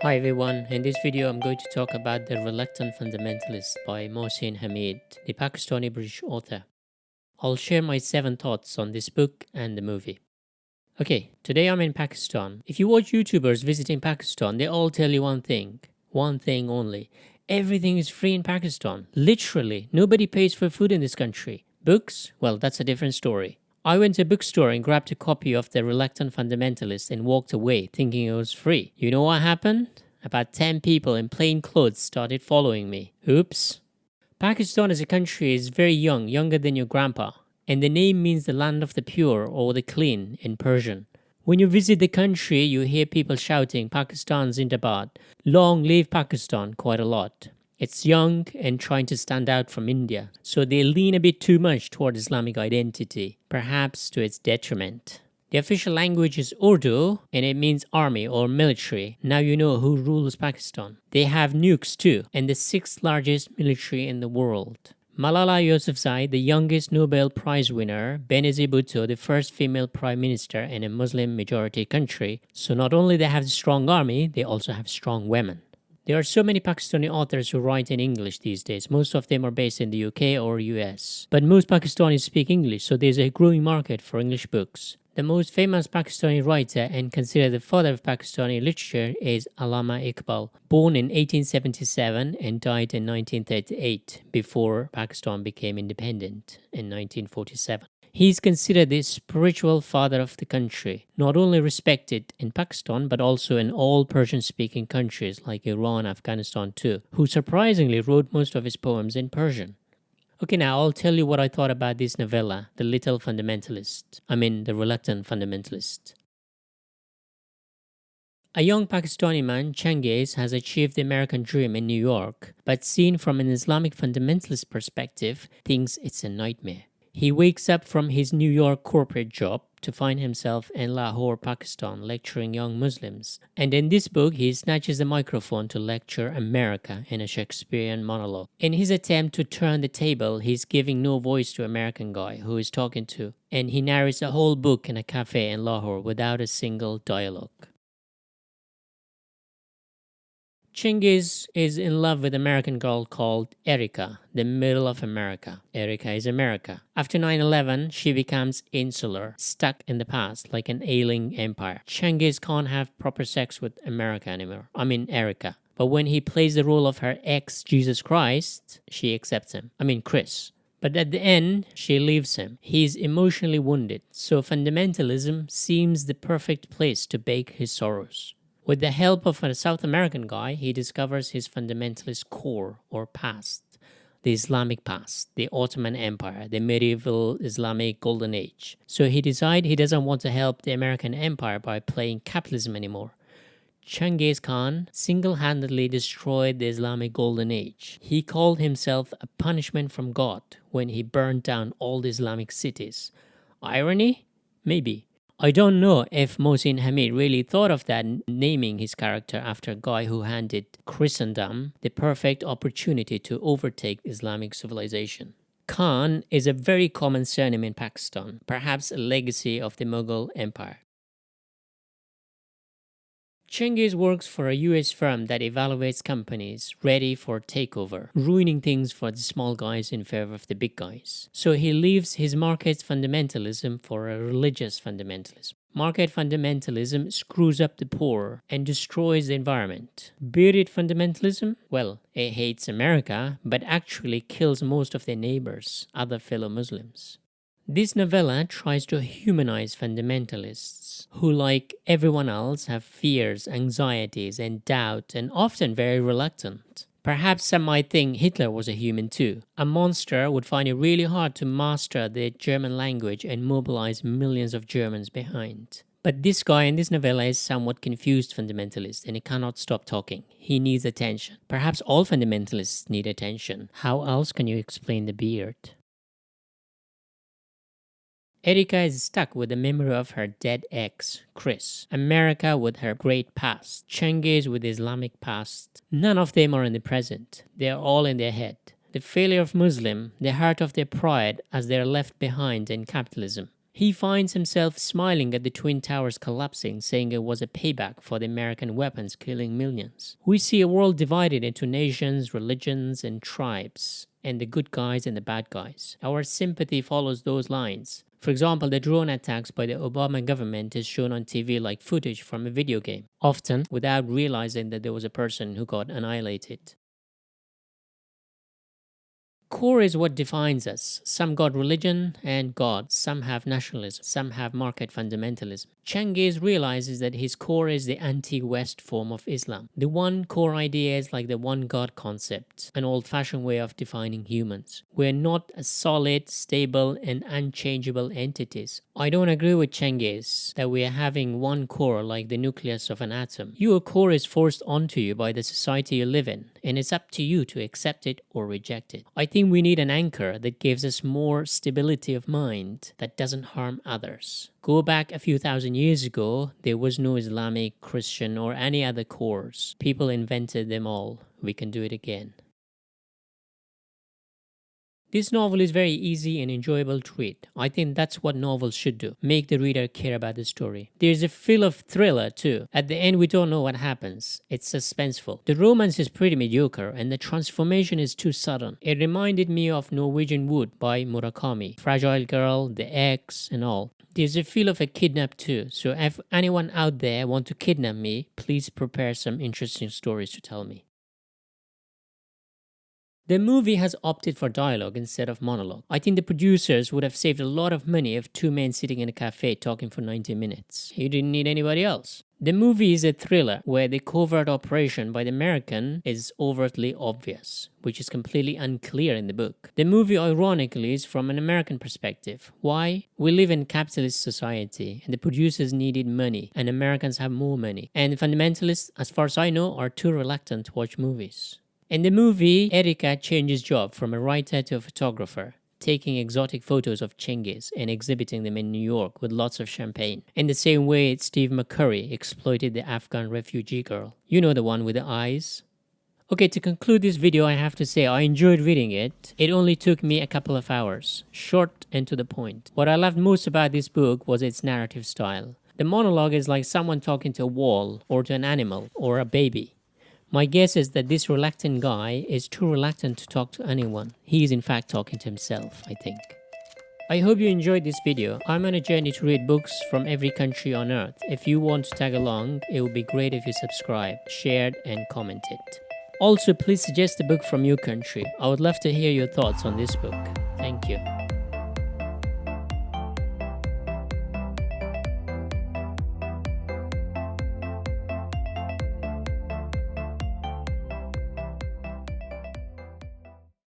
Hi everyone, in this video I'm going to talk about The Reluctant Fundamentalist by Mohsin Hamid, the Pakistani British author. I'll share my 7 thoughts on this book and the movie. Okay, today I'm in Pakistan. If you watch YouTubers visiting Pakistan, they all tell you one thing only. Everything is free in Pakistan. Literally, nobody pays for food in this country. Books? Well, that's a different story. I went to a bookstore and grabbed a copy of The Reluctant Fundamentalist and walked away thinking it was free. You know what happened? About 10 people in plain clothes started following me. Oops. Pakistan as a country is very young, younger than your grandpa, and the name means the land of the pure or the clean in Persian. When you visit the country, you hear people shouting Pakistan Zindabad, long live Pakistan quite a lot. It's young and trying to stand out from India, so they lean a bit too much toward Islamic identity, perhaps to its detriment. The official language is Urdu and it means army or military. Now you know who rules Pakistan. They have nukes too and the 6th largest military in the world. Malala Yousafzai, the youngest Nobel Prize winner, benazir Bhutto, the first female prime minister in a Muslim majority country. So not only they have a strong army, they also have strong women. There are so many Pakistani authors who write in English these days. Most of them are based in the UK or US. But most Pakistanis speak English, so there's a growing market for English books. The most famous Pakistani writer and considered the father of Pakistani literature is Allama Iqbal, born in 1877 and died in 1938 before Pakistan became independent in 1947. He is considered the spiritual father of the country, not only respected in Pakistan but also in all Persian-speaking countries like Iran, Afghanistan too, who surprisingly wrote most of his poems in Persian. Okay, now I'll tell you what I thought about this novella, The Reluctant Fundamentalist. A young Pakistani man, Changez, has achieved the American dream in New York, but seen from an Islamic fundamentalist perspective, thinks it's a nightmare. He wakes up from his New York corporate job to find himself in Lahore, Pakistan, lecturing young Muslims. And in this book, he snatches the microphone to lecture America in a Shakespearean monologue. In his attempt to turn the table, he's giving no voice to American guy who he's talking to, and he narrates a whole book in a cafe in Lahore without a single dialogue. Changez is in love with an American girl called Erica, the middle of America. Erica is America. After 9/11, she becomes insular, stuck in the past like an ailing empire. Changez can't have proper sex with America anymore. Erica. But when he plays the role of her ex, Jesus Christ, she accepts him. Chris. But at the end, she leaves him. He's emotionally wounded, so fundamentalism seems the perfect place to bake his sorrows. With the help of a South American guy, he discovers his fundamentalist core or past, the Islamic past, the Ottoman Empire, the medieval Islamic Golden Age. So he decides he doesn't want to help the American Empire by playing capitalism anymore. Changez Khan single-handedly destroyed the Islamic Golden Age. He called himself a punishment from God when he burned down all the Islamic cities. Irony? Maybe. I don't know if Mohsin Hamid really thought of that, naming his character after a guy who handed Christendom the perfect opportunity to overtake Islamic civilization. Khan is a very common surname in Pakistan, perhaps a legacy of the Mughal Empire. Changez works for a US firm that evaluates companies ready for takeover, ruining things for the small guys in favor of the big guys. So he leaves his market fundamentalism for a religious fundamentalism. Market fundamentalism screws up the poor and destroys the environment. Bearded fundamentalism? Well, it hates America, but actually kills most of their neighbors, other fellow Muslims. This novella tries to humanize fundamentalists who, like everyone else, have fears, anxieties, and doubt, and often very reluctant. Perhaps some might think Hitler was a human too. A monster would find it really hard to master the German language and mobilize millions of Germans behind. But this guy in this novella is somewhat confused fundamentalist and he cannot stop talking. He needs attention. Perhaps all fundamentalists need attention. How else can you explain the beard? Erica is stuck with the memory of her dead ex, Chris. America with her great past. Changez with Islamic past. None of them are in the present. They are all in their head. The failure of Muslim, the heart of their pride as they are left behind in capitalism. He finds himself smiling at the Twin Towers collapsing, saying it was a payback for the American weapons killing millions. We see a world divided into nations, religions, and tribes, and the good guys and the bad guys. Our sympathy follows those lines. For example, the drone attacks by the Obama government is shown on TV like footage from a video game, often without realizing that there was a person who got annihilated. Core is what defines us. Some got religion and God, some have nationalism, some have market fundamentalism. Changez realizes that his core is the anti-West form of Islam. The one core idea is like the one God concept, an old-fashioned way of defining humans. We're not a solid, stable, and unchangeable entities. I don't agree with Changez that we are having one core like the nucleus of an atom. Your core is forced onto you by the society you live in, and it's up to you to accept it or reject it. I think we need an anchor that gives us more stability of mind that doesn't harm others. Go back a few thousand years ago, there was no Islamic, Christian, or any other cores. People invented them all. We can do it again. This novel is very easy and enjoyable to read. I think that's what novels should do. Make the reader care about the story. There's a feel of thriller too. At the end we don't know what happens. It's suspenseful. The romance is pretty mediocre and the transformation is too sudden. It reminded me of Norwegian Wood by Murakami. Fragile Girl, The Ex and all. There's a feel of a kidnap too. So if anyone out there want to kidnap me, please prepare some interesting stories to tell me. The movie has opted for dialogue instead of monologue. I think the producers would have saved a lot of money if two men sitting in a cafe talking for 90 minutes. You didn't need anybody else. The movie is a thriller where the covert operation by the American is overtly obvious, which is completely unclear in the book. The movie ironically is from an American perspective. Why? We live in a capitalist society and the producers needed money and Americans have more money. And fundamentalists, as far as I know, are too reluctant to watch movies. In the movie, Erika changes job from a writer to a photographer, taking exotic photos of Changez and exhibiting them in New York with lots of champagne. In the same way, Steve McCurry exploited the Afghan refugee girl. You know, the one with the eyes? Okay, to conclude this video, I have to say I enjoyed reading it. It only took me a couple of hours, short and to the point. What I loved most about this book was its narrative style. The monologue is like someone talking to a wall or to an animal or a baby. My guess is that this reluctant guy is too reluctant to talk to anyone. He is in fact talking to himself, I think. I hope you enjoyed this video. I'm on a journey to read books from every country on earth. If you want to tag along, it would be great if you subscribe, shared and commented. Also, please suggest a book from your country. I would love to hear your thoughts on this book. Thank you.